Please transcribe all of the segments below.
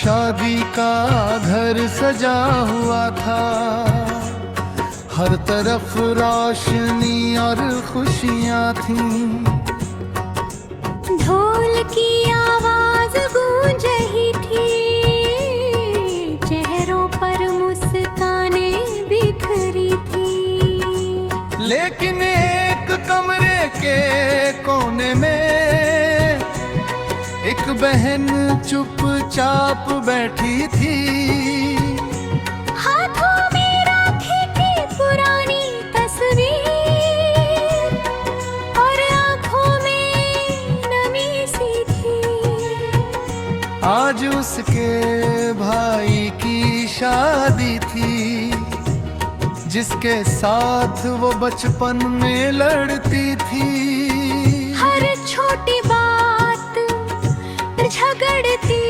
शादी का घर सजा हुआ था, हर तरफ रोशनी और खुशियाँ थीं। ढोल की आवाज गूंज रही थी, चेहरों पर मुस्कानें बिखरी थी। लेकिन एक कमरे के कोने में एक बहन चुपचाप बैठी थी। हाथों में राखी की पुरानी तस्वीर और आंखों में नमी सी थी। आज उसके भाई की शादी थी, जिसके साथ वो बचपन में लड़ती थी। हर छोटी बात झगड़ती,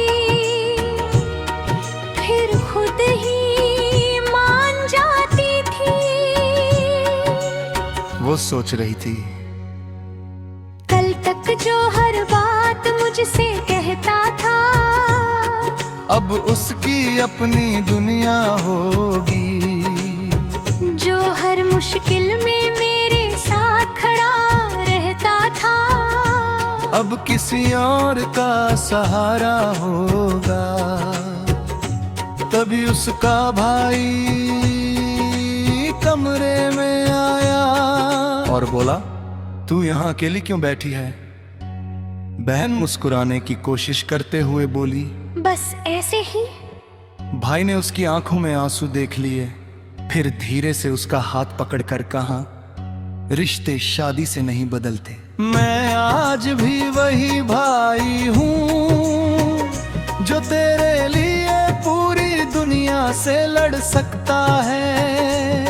फिर खुद ही मान जाती थी। वो सोच रही थी, कल तक जो हर बात मुझसे कहता था, अब उसकी अपनी दुनिया होगी। जो हर मुश्किल में मेरे साथ खड़ा रहता था, अब किसी और का सहारा होगा। तभी उसका भाई कमरे में आया और बोला, तू यहाँ अकेली क्यों बैठी है? बहन मुस्कुराने की कोशिश करते हुए बोली, बस ऐसे ही। भाई ने उसकी आंखों में आंसू देख लिए, फिर धीरे से उसका हाथ पकड़कर कहा, रिश्ते शादी से नहीं बदलते। मैं आज भी वही भाई हूँ जो तेरे लिए पूरी दुनिया से लड़ सकता है।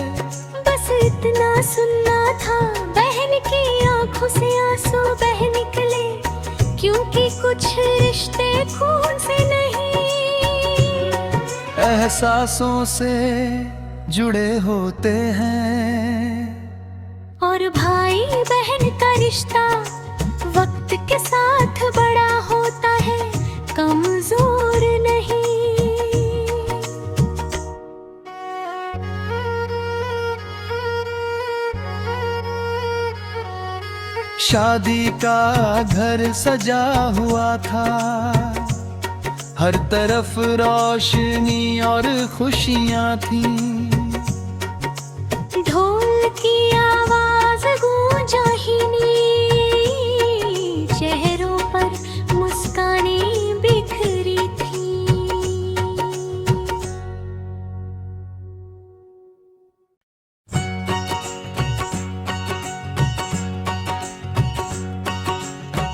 बस इतना सुनना था, बहन की आंखों से आंसू बह निकले, क्योंकि कुछ रिश्ते खून से नहीं, एहसासों से जुड़े होते हैं। और भाई बहन का रिश्ता वक्त के साथ बड़ा होता है, कमजोर नहीं। शादी का घर सजा हुआ था, हर तरफ रोशनी और खुशियाँ थीं। ढोल की आवाज गूंज रही थी, चेहरों पर मुस्कानें बिखरी थी।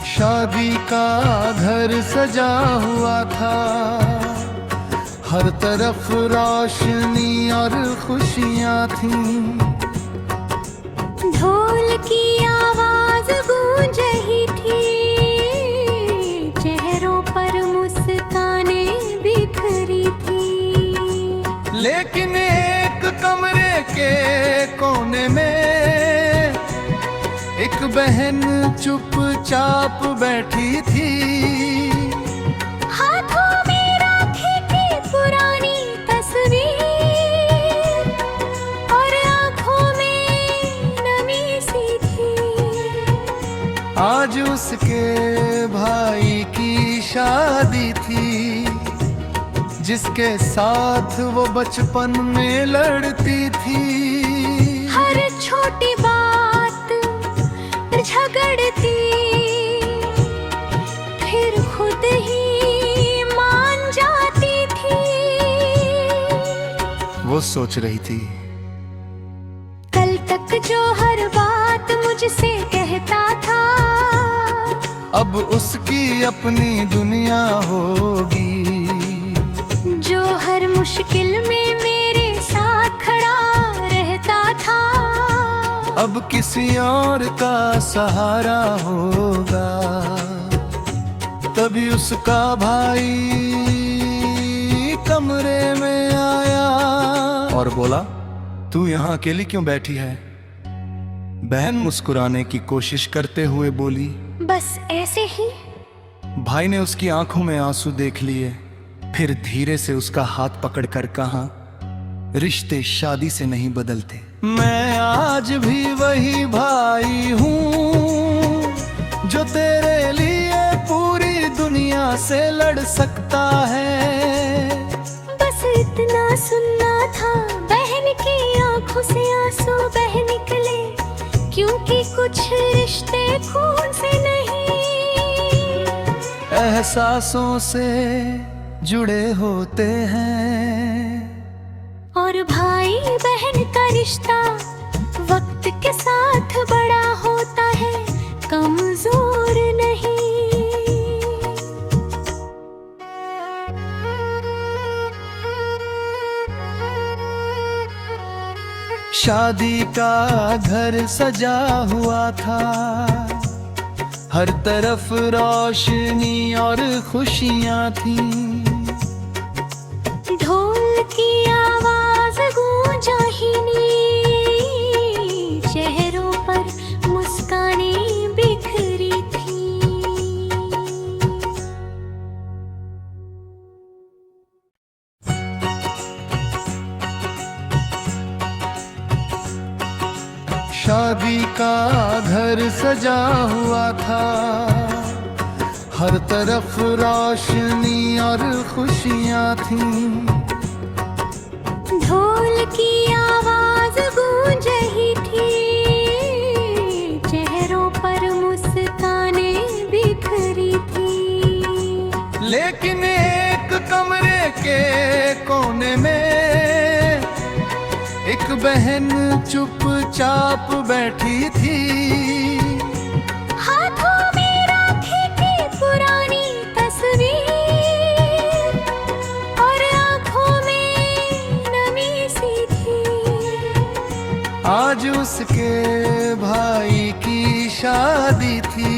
शादी का घर सजा हुआ था, हर तरफ रोशनी और खुशियाँ थीं। ढोल की आवाज गूंज रही थी, चेहरों पर मुस्कानें बिखरी थी। लेकिन एक कमरे के कोने में एक बहन चुपचाप बैठी थी। हाथों में राखी की पुरानी तस्वीर और आंखों में नमी सी थी। आज उसके भाई की शादी थी, जिसके साथ वो बचपन में लड़ती थी। हर छोटी बात झगड़ती, फिर खुद ही मान जाती थी। वो सोच रही थी, कल तक जो हर बात मुझसे कहता था, अब उसकी अपनी दुनिया होगी। जो हर मुश्किल में मेरे साथ खड़ा रहता था, अब किसी और का सहारा होगा। तभी उसका भाई कमरे में आया और बोला, तू यहाँ अकेली क्यों बैठी है? बहन मुस्कुराने की कोशिश करते हुए बोली, बस ऐसे ही। भाई ने उसकी आंखों में आंसू देख लिए, फिर धीरे से उसका हाथ पकड़कर कहा, रिश्ते शादी से नहीं बदलते। मैं आज भी वही भाई हूँ जो तेरे लिए पूरी दुनिया से लड़ सकता है। बस इतना सुनना था, बहन की आंखों से आंसू बह निकले, क्योंकि कुछ रिश्ते खून से नहीं, एहसासों से जुड़े होते हैं। और भाई बहन का रिश्ता वक्त के साथ बड़ा होता है, कमजोर नहीं। शादी का घर सजा हुआ था, हर तरफ रोशनी और खुशियां थीं। ढोल की आवाज गूंजा ही नी, चेहरों पर मुस्कानें बिखरी थी। शादी का घर सजा हुआ था, हर तरफ रोशनी और खुशियां थीं। ढोल की आवाज गूंज रही थी, चेहरों पर मुस्कानें बिखरी थी। लेकिन एक कमरे के कोने में एक बहन चुपचाप बैठी थी। हाथों में राखी की पुरानी तस्वीर और आंखों में नमी सी थी। आज उसके भाई की शादी थी,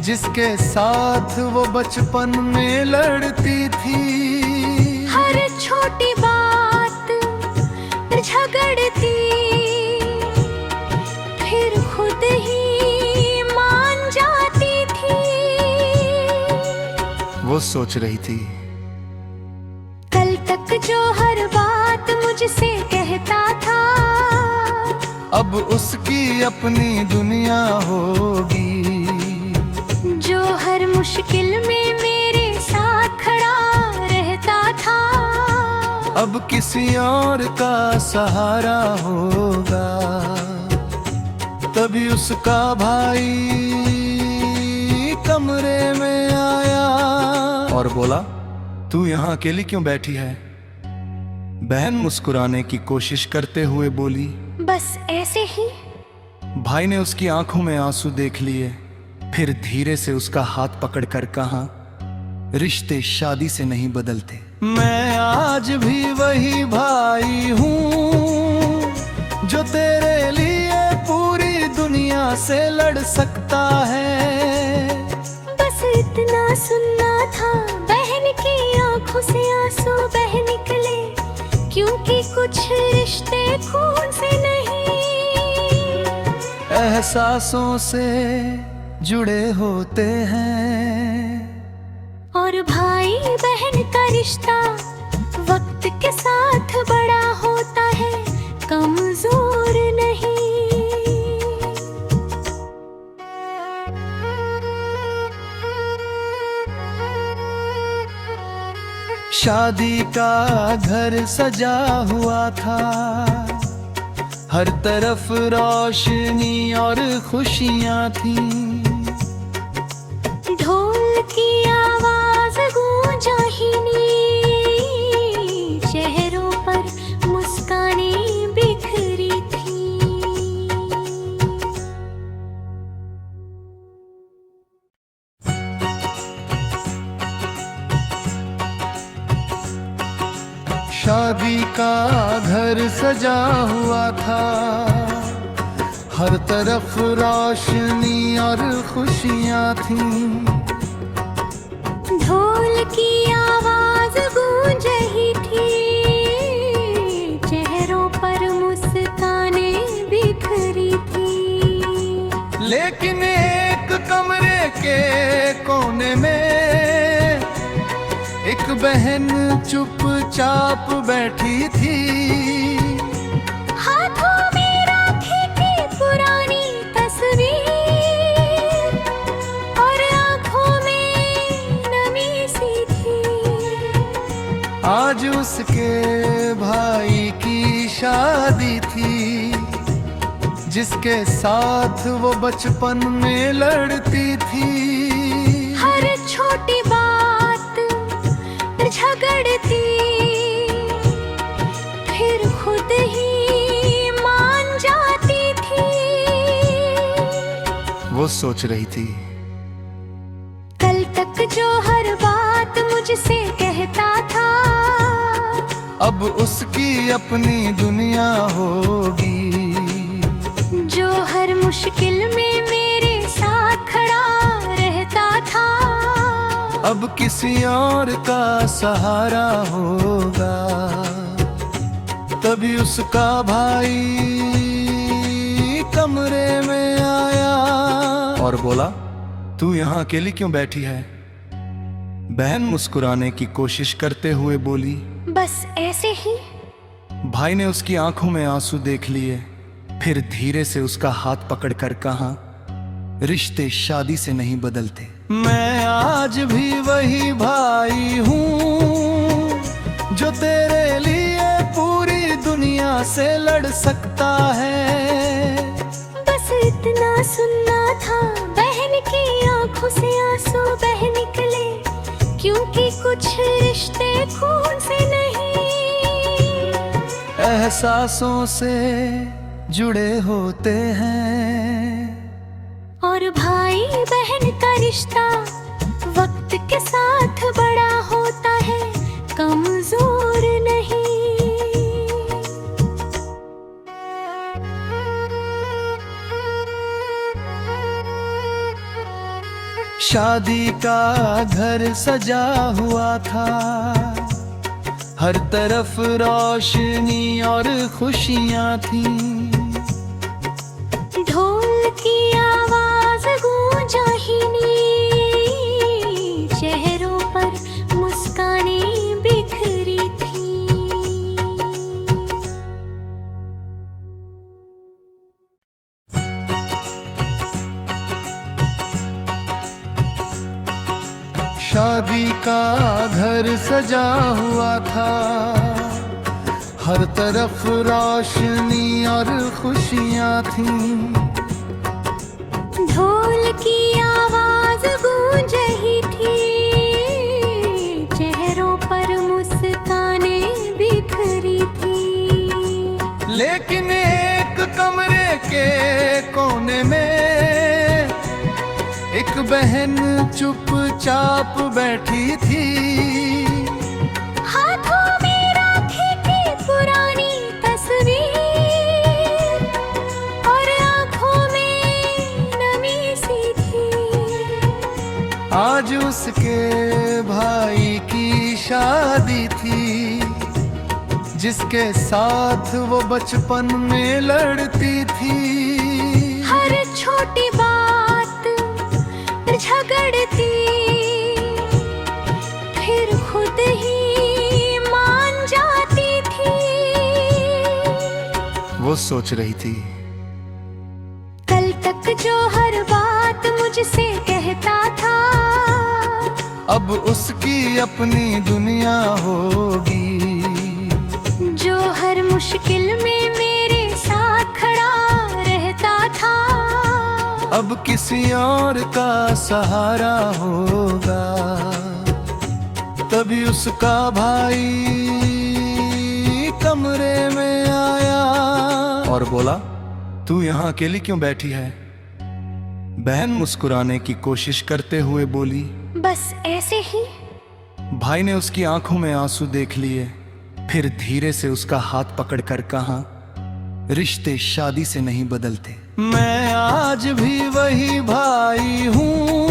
जिसके साथ वो बचपन में लड़ती थी। हर छोटी बात झगड़ती, फिर खुद ही मान जाती थी। वो सोच रही थी, कल तक जो हर बात मुझसे कहता था, अब उसकी अपनी दुनिया होगी। जो हर मुश्किल में मेरे साथ खड़ा रहता था, अब किसी और का सहारा होगा। तभी उसका भाई कमरे में आया और बोला, तू यहाँ अकेली क्यों बैठी है? बहन मुस्कुराने की कोशिश करते हुए बोली, बस ऐसे ही। भाई ने उसकी आंखों में आंसू देख लिए, फिर धीरे से उसका हाथ पकड़कर कहा, रिश्ते शादी से नहीं बदलते। मैं आज भी वही भाई हूँ जो तेरे लिए पूरी दुनिया से लड़ सकता है। बस इतना सुनना था, बहन की आंखों से आंसू बह निकले, क्योंकि कुछ रिश्ते खून से नहीं, एहसासों से जुड़े होते हैं। और भाई बहन का रिश्ता वक्त के साथ बड़ा होता है, कमजोर नहीं। शादी का घर सजा हुआ था, हर तरफ रोशनी और खुशियां थीं। ढोल की आवाज गूंजा ही नी, चेहरों पर मुस्कानें बिखरी थी। शादी का घर सजा हुआ था, हर तरफ रोशनी और खुशियां थीं। ढोल की आवाज गूंज रही थी, चेहरों पर मुस्कानें बिखरी थी। लेकिन एक कमरे के कोने में एक बहन चुपचाप बैठी थी, हाथों में राखी की पुरानी तस्वीर और आंखों में नमी सी थी। आज उसके भाई की शादी थी, जिसके साथ वो बचपन में लड़ती थी। हर छोटी बात झगड़ती, फिर खुद ही मान जाती थी। वो सोच रही थी, कल तक जो हर बात मुझसे कहता था, अब उसकी अपनी दुनिया होगी। जो हर मुश्किल में मेरे साथ खड़ा रहता था, अब किसी और का सहारा होगा। तभी उसका भाई कमरे में आया और बोला, तू यहाँ अकेली क्यों बैठी है? बहन मुस्कुराने की कोशिश करते हुए बोली, बस ऐसे ही। भाई ने उसकी आंखों में आंसू देख लिए, फिर धीरे से उसका हाथ पकड़कर कहा, रिश्ते शादी से नहीं बदलते। मैं आज भी वही भाई हूँ, जो तेरे लिए पूरी दुनिया से लड़ सकता है। बस इतना सुनना था, बहन की आंखों से आंसू बह निकले, क्योंकि कुछ रिश्ते खून से नहीं, एहसासों से जुड़े होते हैं। और भाई बहन का रिश्ता वक्त के साथ बड़ा होता है, कमजोर नहीं। शादी का घर सजा हुआ था, हर तरफ रोशनी और खुशियां थीं। ढोल की आवाज गूंजा ही नी, चेहरों पर मुस्कानें बिखरी थी। शादी का घर सजा हुआ था, हर तरफ रोशनी और खुशियां थीं। ढोल की आवाज गूंज रही थी, चेहरों पर मुस्कानें बिखरी थी। लेकिन एक कमरे के कोने में एक बहन चुपचाप बैठी थी, हाथों में राखी की पुरानी तस्वीर और आंखों में नमी सी थी। आज उसके भाई की शादी थी, जिसके साथ वो बचपन में लड़ती थी। हर छोटी बात झगड़ती, फिर खुद ही मान जाती थी। वो सोच रही थी, कल तक जो हर बात मुझसे कहता था, अब उसकी अपनी दुनिया होगी। जो हर मुश्किल में मेरे साथ खड़ा रहता था, अब किसी और का सहारा होगा। तभी उसका भाई कमरे में आया और बोला, तू यहाँ अकेली क्यों बैठी है? बहन मुस्कुराने की कोशिश करते हुए बोली, बस ऐसे ही। भाई ने उसकी आंखों में आंसू देख लिए, फिर धीरे से उसका हाथ पकड़कर कहा, रिश्ते शादी से नहीं बदलते। मैं आज भी वही भाई हूँ,